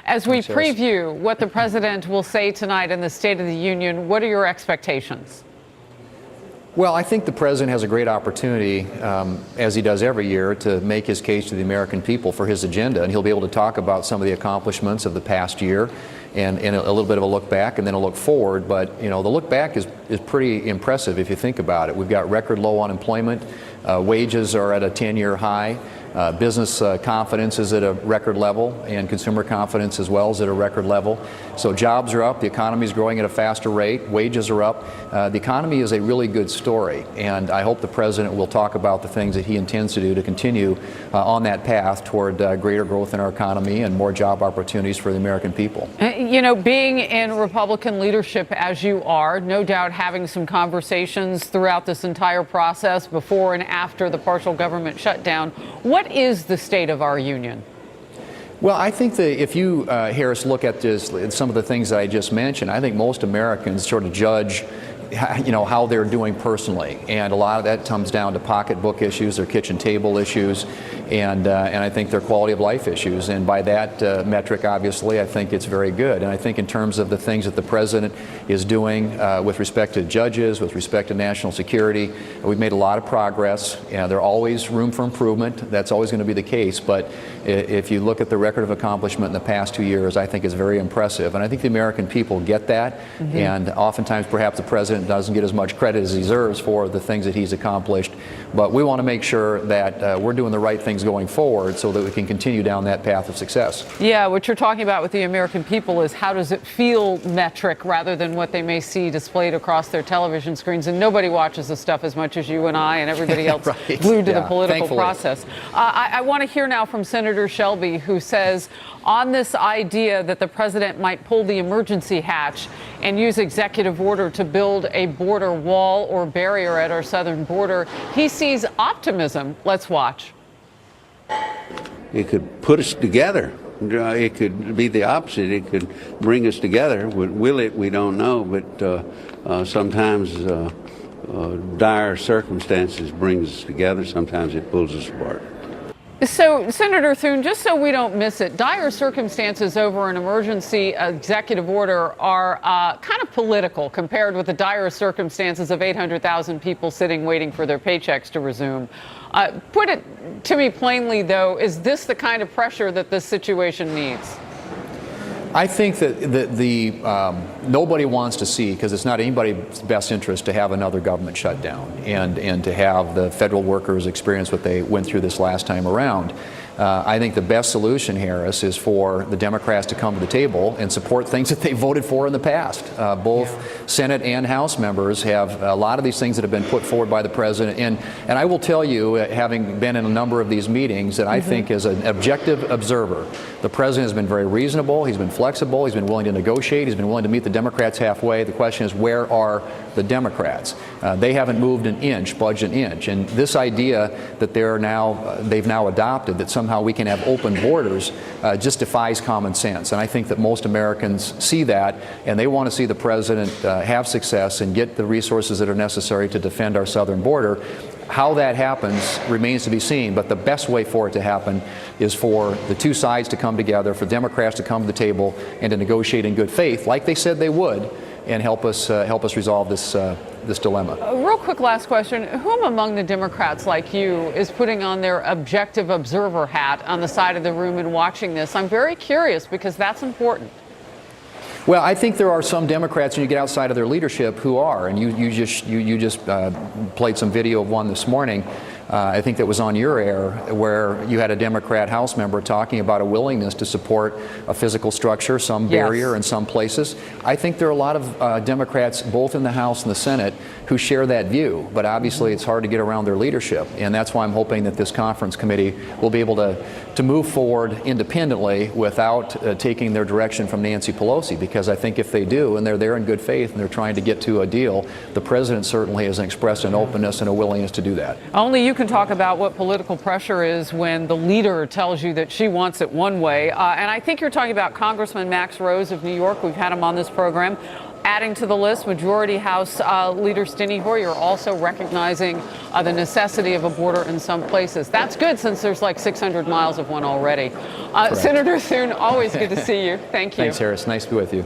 As we preview what the president will say tonight in the State of the Union, what are your expectations? Well, I think the president has a great opportunity, as he does every year, to make his case to the American people for his agenda, and he'll be able to talk about some of the accomplishments of the past year and a little bit of a look back and then a look forward. But, you know, the look back is pretty impressive if you think about it. We've got record low unemployment. Wages are at a 10-year high. Business confidence is at a record level, and consumer confidence as well is at a record level. So jobs are up, the economy is growing at a faster rate, wages are up. The economy is a really good story, and I hope the president will talk about the things that he intends to do to continue on that path toward greater growth in our economy and more job opportunities for the American people. You know, being in Republican leadership as you are, no doubt having some conversations throughout this entire process before and after the partial government shutdown, what is the state of our union? Well, I think that if you, Harris, look at some of the things that I just mentioned, I think most Americans sort of judge, you know, how they're doing personally, and a lot of that comes down to pocketbook issues, their kitchen table issues, and I think their quality of life issues. And by that metric, obviously, I think it's very good. And I think in terms of the things that the president is doing with respect to judges, with respect to national security, we've made a lot of progress. There's always room for improvement. That's always going to be the case. But if you look at the record of accomplishment in the past 2 years, I think it's very impressive. And I think the American people get that. Mm-hmm. And oftentimes, perhaps the president doesn't get as much credit as he deserves for the things that he's accomplished. But we want to make sure that we're doing the right things going forward so that we can continue down that path of success. Yeah, what you're talking about with the American people is how does it feel metric rather than what they may see displayed across their television screens. And nobody watches this stuff as much as you and I and everybody else right. Glued to the political process. I want to hear now from Senator Shelby, who says on this idea that the president might pull the emergency hatch and use executive order to build a border wall or barrier at our southern border, he sees optimism. Let's watch. It could put us together. It could be the opposite. It could bring us together. Will it? We don't know. But sometimes dire circumstances brings us together. Sometimes it pulls us apart. So, Senator Thune, just so we don't miss it, dire circumstances over an emergency executive order are kind of political compared with the dire circumstances of 800,000 people sitting waiting for their paychecks to resume. Put it to me plainly, though, is this the kind of pressure that this situation needs? I think that nobody wants to see, because it's not anybody's best interest to have another government shutdown and to have the federal workers experience what they went through this last time around. I think the best solution, Harris, is for the Democrats to come to the table and support things that they voted for in the past. Both Senate and House members have a lot of these things that have been put forward by the president. And I will tell you, having been in a number of these meetings, that I think as an objective observer, the president has been very reasonable, he's been flexible, he's been willing to negotiate, he's been willing to meet the Democrats halfway. The question is, where are the Democrats? They haven't moved an inch, budged an inch. And this idea that they've now adopted that somehow we can have open borders just defies common sense. And I think that most Americans see that, and they want to see the president have success and get the resources that are necessary to defend our southern border. How that happens remains to be seen, but the best way for it to happen is for the two sides to come together, for Democrats to come to the table and to negotiate in good faith, like they said they would, and help us resolve this dilemma. Real quick last question. Whom among the Democrats like you is putting on their objective observer hat on the side of the room and watching this? I'm very curious because that's important. Well, I think there are some Democrats, when you get outside of their leadership, who are, and you just played some video of one this morning. I think that was on your air, where you had a Democrat House member talking about a willingness to support a physical structure, some barrier in some places. I think there are a lot of Democrats, both in the House and the Senate, who share that view, but obviously it's hard to get around their leadership, and that's why I'm hoping that this conference committee will be able to move forward independently without taking their direction from Nancy Pelosi, because I think if they do, and they're there in good faith and they're trying to get to a deal, the president certainly has expressed an openness and a willingness to do that. Only you can talk about what political pressure is when the leader tells you that she wants it one way. And I think you're talking about Congressman Max Rose of New York. We've had him on this program. adding to the list, Majority House Leader Steny Hoyer, you're also recognizing the necessity of a border in some places. That's good since there's like 600 miles of one already. Senator Thune, always good to see you. Thank you. Thanks, Harris. Nice to be with you.